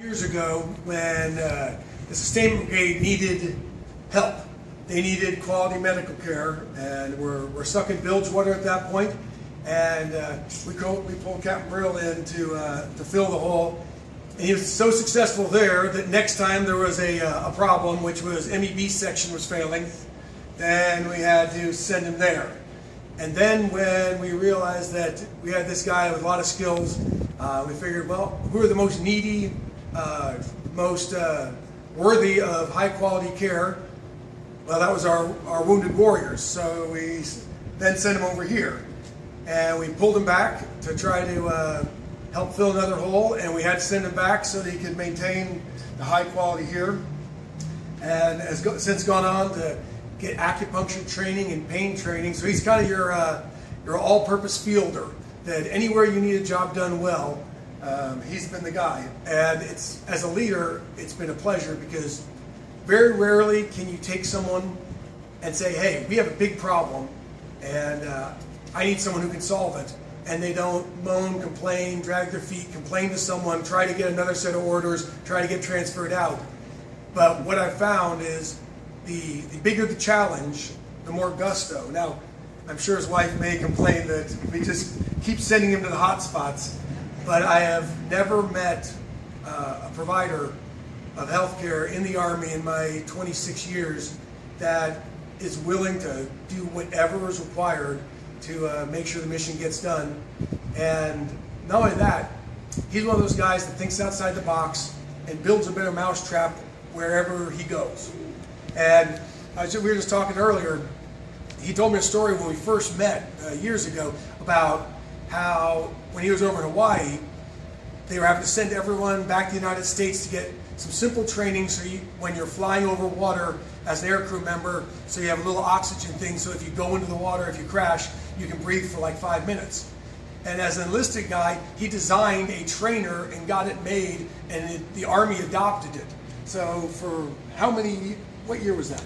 Years ago, when the sustainment brigade needed help, they needed quality medical care, and we're stuck in Bilgewater at that point, and we pulled Captain Brill in to fill the hole, and he was so successful there that next time there was a problem, which was MEB section was failing, then we had to send him there. And then when we realized that we had this guy with a lot of skills, we figured, well, who are the most needy, most worthy of high quality care? Well, that was our wounded warriors. So we then sent him over here, and we pulled him back to try to help fill another hole, and we had to send him back so that he could maintain the high quality here, and has since gone on to get acupuncture training and pain training. So he's kind of your all-purpose fielder, that anywhere you need a job done well, he's been the guy. And it's, as a leader, it's been a pleasure, because very rarely can you take someone and say, hey, we have a big problem and I need someone who can solve it, and they don't moan, complain, drag their feet, complain to someone, try to get another set of orders, try to get transferred out. But what I've found is the bigger the challenge, the more gusto. Now, I'm sure his wife may complain that we just keep sending him to the hot spots, but I have never met a provider of healthcare in the Army in my 26 years that is willing to do whatever is required to make sure the mission gets done. And not only that, he's one of those guys that thinks outside the box and builds a better mousetrap wherever he goes. And we were just talking earlier, he told me a story when we first met years ago about how when he was over in Hawaii, they were having to send everyone back to the United States to get some simple training, so when you're flying over water as an aircrew member, so you have a little oxygen thing, so if you go into the water, if you crash, you can breathe for like 5 minutes. And as an enlisted guy, he designed a trainer and got it made, and the Army adopted it. So for how many, what year was that?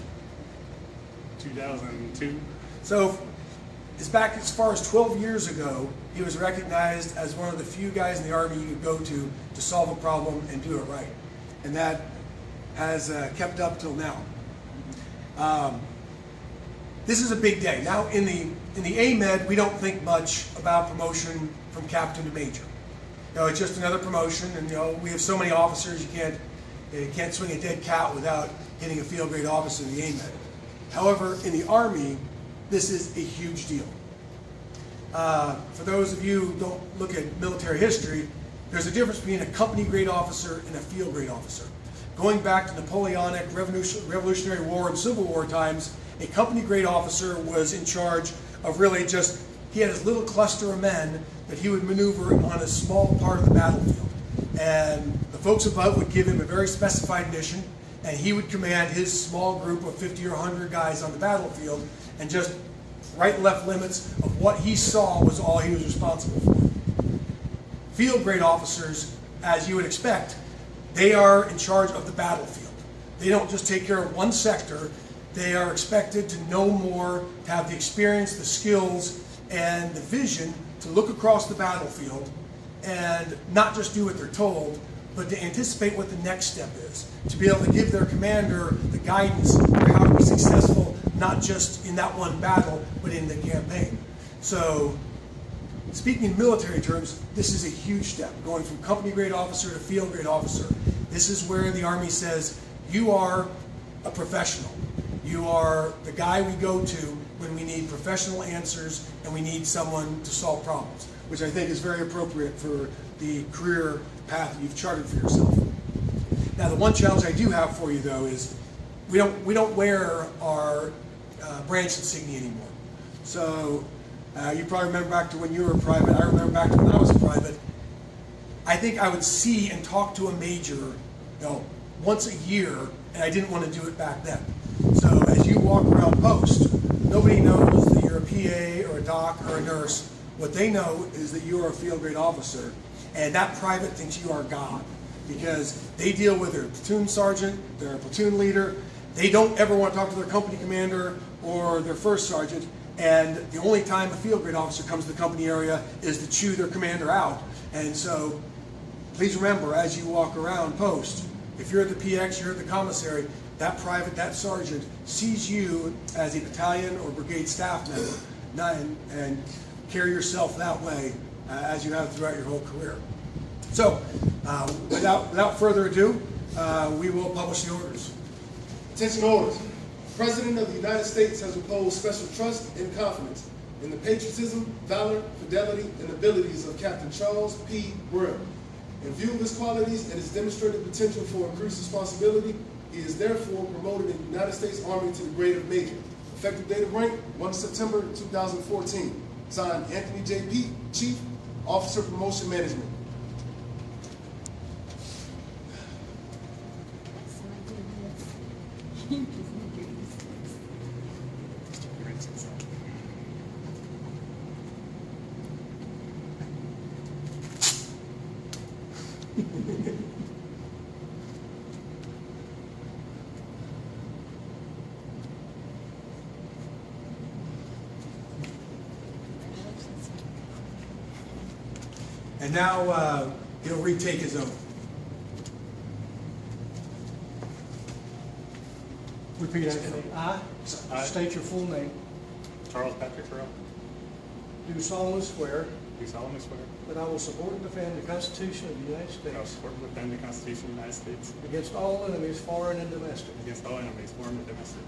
2002. So it's back as far as 12 years ago, he was recognized as one of the few guys in the Army you could go to solve a problem and do it right. And that has kept up till now. This is a big day. Now in the AMED, we don't think much about promotion from captain to major. You know, it's just another promotion, and you know, we have so many officers, you can't swing a dead cat without hitting a field grade officer in the AMED. However, in the Army, this is a huge deal. For those of you who don't look at military history, there's a difference between a company grade officer and a field grade officer. Going back to Napoleonic, Revolutionary War, and Civil War times, a company grade officer was in charge of really just, he had his little cluster of men that he would maneuver on a small part of the battlefield. And the folks above would give him a very specified mission, and he would command his small group of 50 or 100 guys on the battlefield, and just right and left limits of what he saw was all he was responsible for. Field grade officers, as you would expect, they are in charge of the battlefield. They don't just take care of one sector. They are expected to know more, to have the experience, the skills, and the vision to look across the battlefield and not just do what they're told, but to anticipate what the next step is, to be able to give their commander the guidance for how to be successful, not just in that one battle, but in the campaign. So, speaking in military terms, this is a huge step, going from company grade officer to field grade officer. This is where the Army says, you are a professional. You are the guy we go to when we need professional answers and we need someone to solve problems, which I think is very appropriate for the career path you've charted for yourself. Now, the one challenge I do have for you, though, is we don't wear our branch insignia anymore. So you probably remember back to when you were a private. I remember back to when I was a private. I think I would see and talk to a major, you know, once a year, and I didn't want to do it back then. So as you walk around post, nobody knows that you're a PA or a doc or a nurse. What they know is that you are a field grade officer, and that private thinks you are God, because they deal with their platoon sergeant, their platoon leader. They don't ever want to talk to their company commander or their first sergeant, and the only time a field grade officer comes to the company area is to chew their commander out. And so please remember, as you walk around post, if you're at the PX, you're at the commissary, that private, that sergeant sees you as a battalion or brigade staff member, and carry yourself that way as you have throughout your whole career. So, without further ado, we will publish the orders. Attention orders. The President of the United States has reposed special trust and confidence in the patriotism, valor, fidelity, and abilities of Captain Charles P. Brill. In view of his qualities and his demonstrated potential for increased responsibility, he is therefore promoted in the United States Army to the grade of Major. Effective date of rank, 1 September 2014. Signed, Anthony J. Pete, Chief, Officer Promotion Management. And now he'll retake his oath. Repeat after me. I state your full name. Charles Patrick Terrell, Do solemnly swear do solemnly swear that I will support and defend the Constitution of the United that I will States support and defend the Constitution of the United States against all enemies, foreign and domestic. against all enemies, foreign and domestic,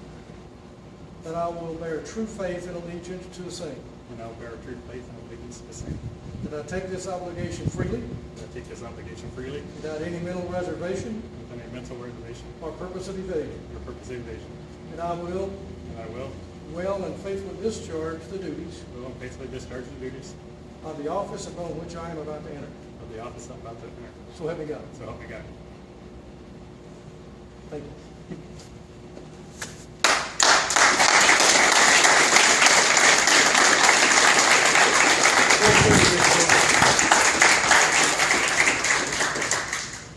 That I will bear true faith and allegiance to the same. and I will bear true faith and allegiance to the same. That I take this obligation freely, That I take this obligation freely, without any mental reservation without any mental reservation or purpose of evasion. or purpose of evasion, And I will and I will well and faithfully discharge the duties and faithfully discharge the duties of the office upon which I am about to enter. of the office I'm about to enter. So help me God. So help me God. Thank you.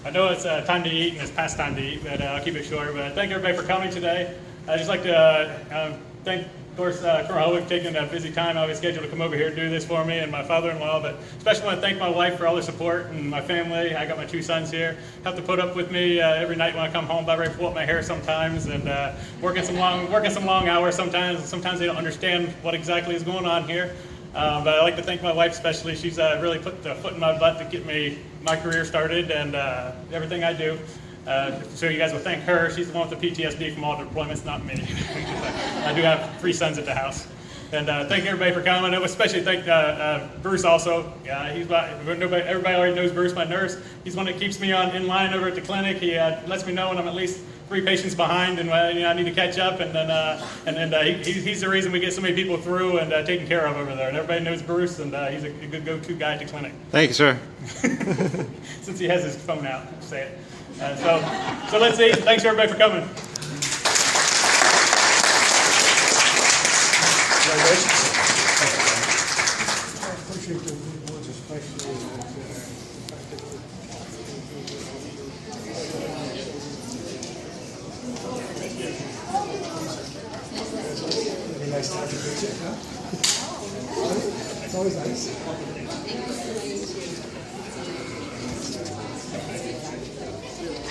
I know it's time to eat and it's past time to eat, but I'll keep it short. But thank everybody for coming today. I'd just like to thank, of course, Colonel Howick taking a busy time out of his schedule to come over here and do this for me, and my father-in-law. But especially want to thank my wife for all the support, and my family. I got my 2 sons here. Have to put up with me every night when I come home, about ready to pull up my hair sometimes, and working some long hours sometimes. Sometimes they don't understand what exactly is going on here. But I'd like to thank my wife especially. She's really put the foot in my butt to get my career started and everything I do. So you guys will thank her. She's the one with the PTSD from all the deployments, not me. I do have 3 sons at the house. And thank everybody for coming. I would especially thank Bruce also. Everybody already knows Bruce, my nurse. He's one that keeps me in line over at the clinic. He lets me know when I'm at least 3 patients behind and I need to catch up. And then he's the reason we get so many people through and taken care of over there. And everybody knows Bruce, and he's a good go-to guy at the clinic. Thank you, sir. Since he has his phone out, say it. So let's see. Thanks everybody for coming. I appreciate the words, especially Any nice time to meet you, huh? It's always nice.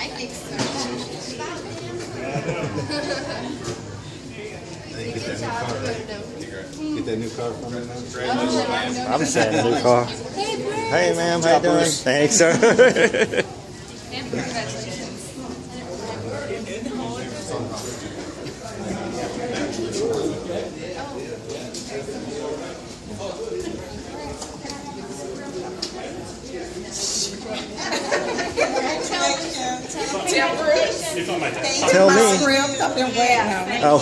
I think so. Get that new car from me, man. Oh, I'm saying new car. hey, Brill. Hey, ma'am, how you doing? Thanks, sir. And congratulations. Tell Bruce. It's on my desk. Tell me. Script. I've been waiting on it. Oh,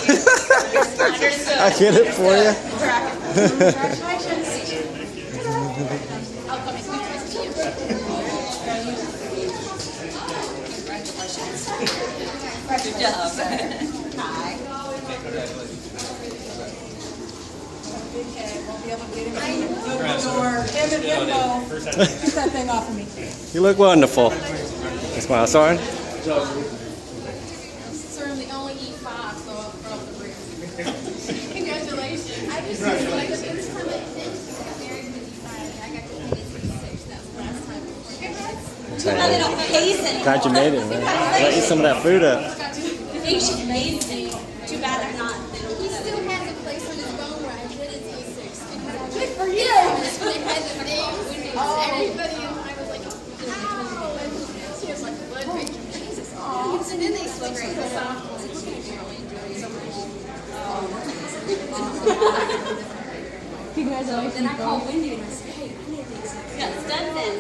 I get it for you. Congratulations. I'll come and speak to you. Congratulations. Good job. Hi. Won't be able to get him your info. Get that thing off of me. You look wonderful. Smile, Sergeant. Sir, they only eat 5, so I'll throw up the ribs. Congratulations. I just feel like the next time I got very busy Friday. I got to pay 6. That was the last time. Congrats. glad they don't haze it. Glad you made it, man. Let eat some of that food up. They should haze it. Too bad they're not. They don't He do that. still has a place on his bone where I did his E6. Good for you. When they had the names, everybody, and I was like, ow. And he was like, blood picture. Jesus. And then they switched to the soft ones, which I really enjoyed so much. Then I called Wendy and I said, hey, I need these. Yeah, it's done then.